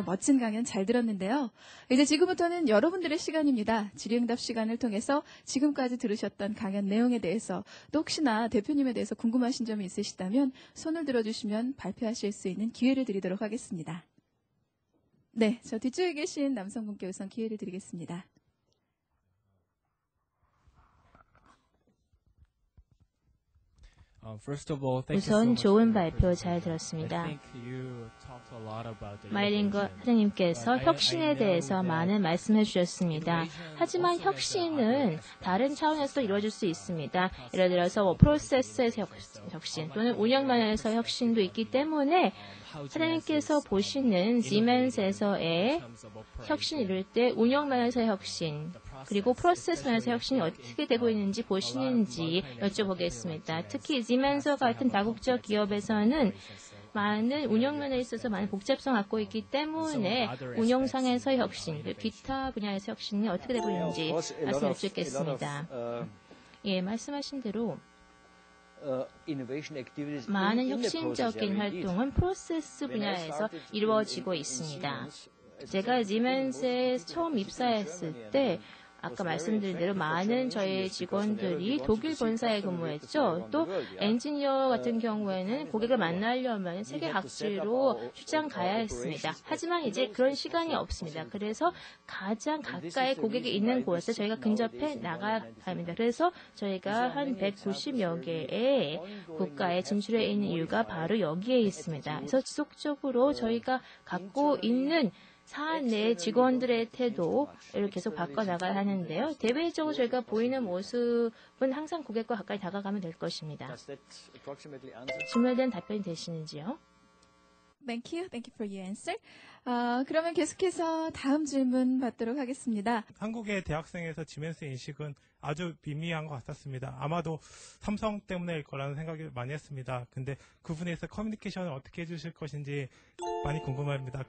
멋진 강연 잘 들었는데요. 이제 지금부터는 여러분들의 시간입니다. 질의응답 시간을 통해서 지금까지 들으셨던 강연 내용에 대해서 또 혹시나 대표님에 대해서 궁금하신 점이 있으시다면 손을 들어주시면 발표하실 수 있는 기회를 드리도록 하겠습니다. 네, 저 뒤쪽에 계신 남성분께 우선 기회를 드리겠습니다. 우선 좋은 발표 잘 들었습니다. 마일링거 사장님께서 혁신에 대해서 많은 말씀해 주셨습니다. 하지만 혁신은 다른 차원에서 이루어질 수 있습니다. 예를 들어서 프로세스에서 혁신 또는 운영 면에서 혁신도 있기 때문에 사장님께서 보시는 시멘스에서의 혁신을 이룰 때 운영 면에서의 혁신 그리고 프로세스 면에서 혁신이 어떻게 되고 있는지 보시는지 여쭤보겠습니다. 특히 시멘스 같은 다국적 기업에서는 많은 운영 면에 있어서 많은 복잡성을 갖고 있기 때문에 운영상에서의 혁신, 기타 분야에서 혁신이 어떻게 되고 있는지 말씀 여쭙겠습니다. 예, 말씀하신 대로 많은 혁신적인 활동은 프로세스 분야에서 이루어지고 있습니다. 제가 시멘스에 처음 입사했을 때 아까 말씀드린 대로 많은 저희 직원들이 독일 본사에 근무했죠. 또 엔지니어 같은 경우에는 고객을 만나려면 세계 각지로 출장 가야 했습니다. 하지만 이제 그런 시간이 없습니다. 그래서 가장 가까이 고객이 있는 곳에 저희가 근접해 나가야 합니다. 그래서 저희가 한 190여 개의 국가에 진출해 있는 이유가 바로 여기에 있습니다. 그래서 지속적으로 저희가 갖고 있는 사내 직원들의 태도를 계속 바꿔나가야 하는데요. 대외적으로 저희가 보이는 모습은 항상 고객과 가까이 다가가면 될 것입니다. 질문에 대한 답변이 되시는지요? Thank you. Thank you for your answer. 그러면 계속해서 다음 질문 받도록 하겠습니다. 한국의 대학생에서 지멘스 인식은 아주 미미한 것 같았습니다. 아마도 삼성 때문일 거라는 생각을 많이 했습니다. 근데 그 분야에서 커뮤니케이션을 어떻게 해주실 것인지 많이 궁금합니다.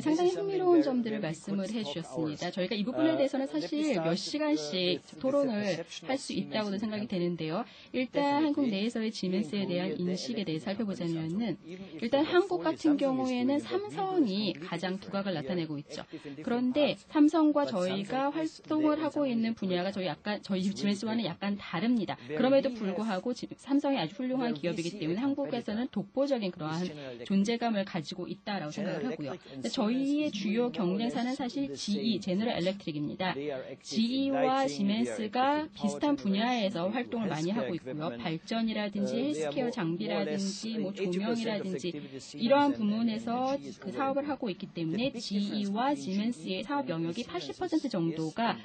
상당히 흥미로운 점들을 말씀을 해주셨습니다. 저희가 이 부분에 대해서는 사실 몇 시간씩 토론을 할 수 있다고도 생각이 되는데요. 일단 한국 내에서의 지멘스에 대한 인식에 대해 살펴보자면은 일단 한국 같은 경우에는 삼성이 가장 두각을 나타내고 있죠. 그런데 삼성과 저희가 활동을 하고 있는 분야가 저희 지멘스와는 약간 다릅니다. 그럼에도 불구하고 삼성이 아주 훌륭한 기업이기 때문에 한국에서는 독보적인 그러한 존재감을 가지고 있다라고 생각을 하고요. 저희의 주요 경쟁사는 사실 GE, 제너럴 일렉트릭입니다. GE와 시멘스가 비슷한 분야에서 활동을 많이 하고 있고요. 발전이라든지 헬스케어 장비라든지 조명이라든지 이러한 부문에서 그 사업을 하고 있기 때문에 GE와 시멘스의 사업 영역이 80% 정도가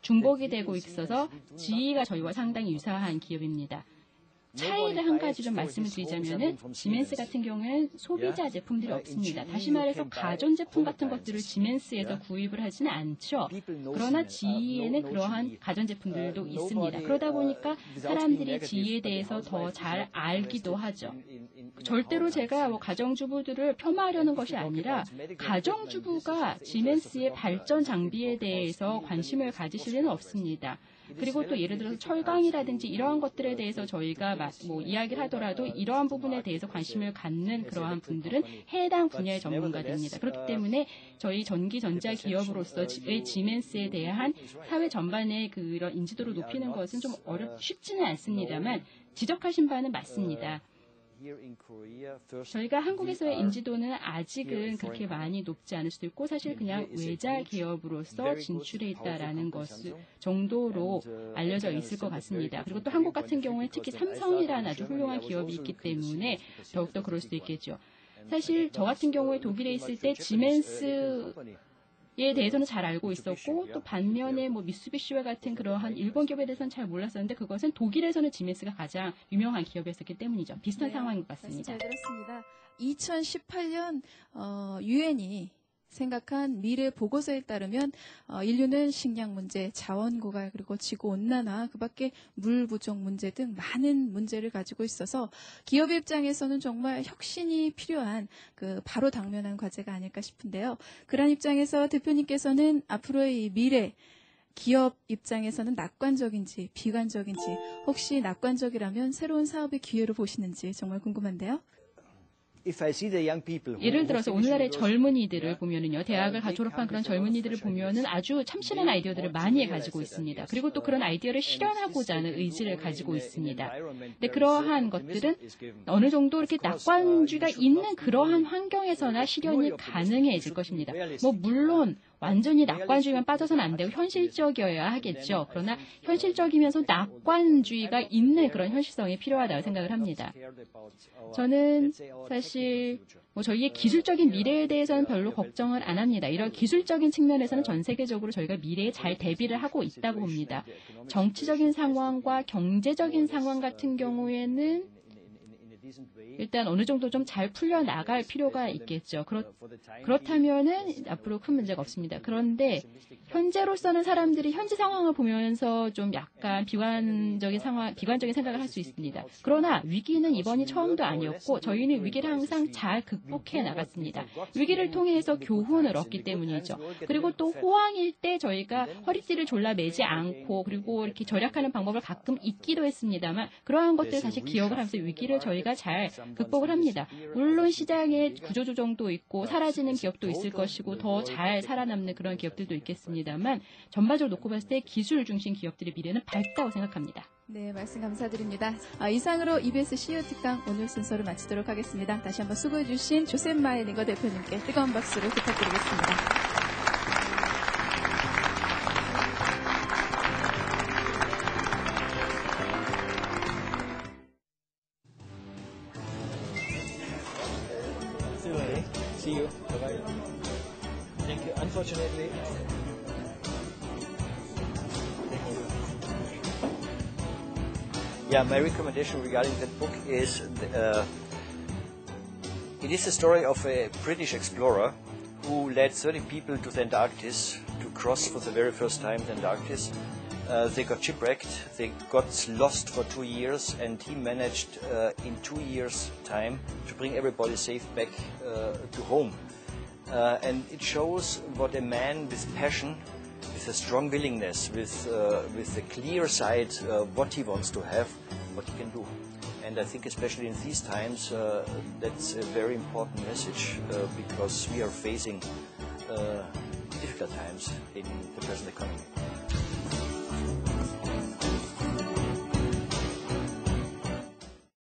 중복이 되고 있어서 GE가 저희와 상당히 유사한 기업입니다. 차이를 한 가지 좀 말씀을 드리자면은 지멘스 같은 경우에는 소비자 제품들이 없습니다. 다시 말해서 가전제품 같은 것들을 지멘스에서 구입을 하지는 않죠. 그러나 GE에는 그러한 가전제품들도 있습니다. 그러다 보니까 사람들이 GE에 대해서 더 잘 알기도 하죠. 절대로 제가 가정주부들을 폄하하려는 것이 아니라 가정주부가 지멘스의 발전 장비에 대해서 관심을 가지실 리는 없습니다. 그리고 또 예를 들어서 철강이라든지 이러한 것들에 대해서 저희가 이야기를 하더라도 이러한 부분에 대해서 관심을 갖는 그러한 분들은 해당 분야의 전문가들입니다. 그렇기 때문에 저희 전기전자 기업으로서 지멘스에 대한 사회 전반의 그런 인지도를 높이는 것은 좀 쉽지는 않습니다만 지적하신 바는 맞습니다. 저희가 한국에서의 인지도는 아직은 그렇게 많이 높지 않을 수도 있고 사실 그냥 외자 기업으로서 진출해 있다라는 것 정도로 알려져 있을 것 같습니다. 그리고 또 한국 같은 경우에 특히 삼성이라는 아주 훌륭한 기업이 있기 때문에 더욱더 그럴 수도 있겠죠. 사실 저 같은 경우에 독일에 있을 때 지멘스 에 대해서는 잘 알고 있었고 또 반면에 미쓰비시와 같은 그러한 일본 기업에 대해서는 잘 몰랐었는데 그것은 독일에서는 지멘스가 가장 유명한 기업이었기 때문이죠. 비슷한 상황인 것 같습니다. 잘 들었습니다. 2018년 유엔이 생각한 미래 보고서에 따르면 인류는 식량 문제, 자원 고갈, 그리고 지구 온난화, 그밖에 물 부족 문제 등 많은 문제를 가지고 있어서 기업 입장에서는 정말 혁신이 필요한 바로 당면한 과제가 아닐까 싶은데요. 그런 입장에서 대표님께서는 앞으로의 이 미래 기업 입장에서는 낙관적인지 비관적인지 혹시 낙관적이라면 새로운 사업의 기회를 보시는지 정말 궁금한데요. 예를 들어서 오늘날의 젊은이들을 보면은요, 대학을 졸업한 그런 젊은이들을 보면은 아주 참신한 아이디어들을 많이 가지고 있습니다. 그리고 또 그런 아이디어를 실현하고자 하는 의지를 가지고 있습니다. 근데 그러한 것들은 어느 정도 이렇게 낙관주의가 있는 그러한 환경에서나 실현이 가능해질 것입니다. 물론 완전히 낙관주의만 빠져서는 안 되고 현실적이어야 하겠죠. 그러나 현실적이면서 낙관주의가 있는 그런 현실성이 필요하다고 생각을 합니다. 저는 사실 저희의 기술적인 미래에 대해서는 별로 걱정을 안 합니다. 이런 기술적인 측면에서는 전 세계적으로 저희가 미래에 잘 대비를 하고 있다고 봅니다. 정치적인 상황과 경제적인 상황 같은 경우에는 일단 어느 정도 좀 잘 풀려나갈 필요가 있겠죠. 그렇다면은 앞으로 큰 문제가 없습니다. 그런데 현재로서는 사람들이 현재 상황을 보면서 좀 약간 비관적인 생각을 할 수 있습니다. 그러나 위기는 이번이 처음도 아니었고 저희는 위기를 항상 잘 극복해 나갔습니다. 위기를 통해서 교훈을 얻기 때문이죠. 그리고 또 호황일 때 저희가 허리띠를 졸라매지 않고 그리고 이렇게 절약하는 방법을 가끔 잊기도 했습니다만 그러한 것들을 다시 기억을 하면서 위기를 저희가 잘 극복을 합니다. 물론 시장에 구조조정도 있고 사라지는 기업도 있을 것이고 더 잘 살아남는 그런 기업들도 있겠습니다만 전반적으로 놓고 봤을 때 기술 중심 기업들의 미래는 밝다고 생각합니다. 네, 말씀 감사드립니다. 이상으로 EBS CEO 특강 오늘 순서를 마치도록 하겠습니다. 다시 한번 수고해 주신 조셉 마이닝거 대표님께 뜨거운 박수를 부탁드리겠습니다. See you. Bye-bye. Thank you. Unfortunately. Thank you. Yeah, my recommendation regarding that book is it is the story of a British explorer who led 30 people to the Antarctic to cross for the very first time the Antarctic. They got shipwrecked, they got lost for 2 years, and he managed in 2 years' time to bring everybody safe back to home. And it shows what a man with passion, with a strong willingness, with a clear sight what he wants to have, what he can do. And I think especially in these times that's a very important message because we are facing difficult times in the present economy.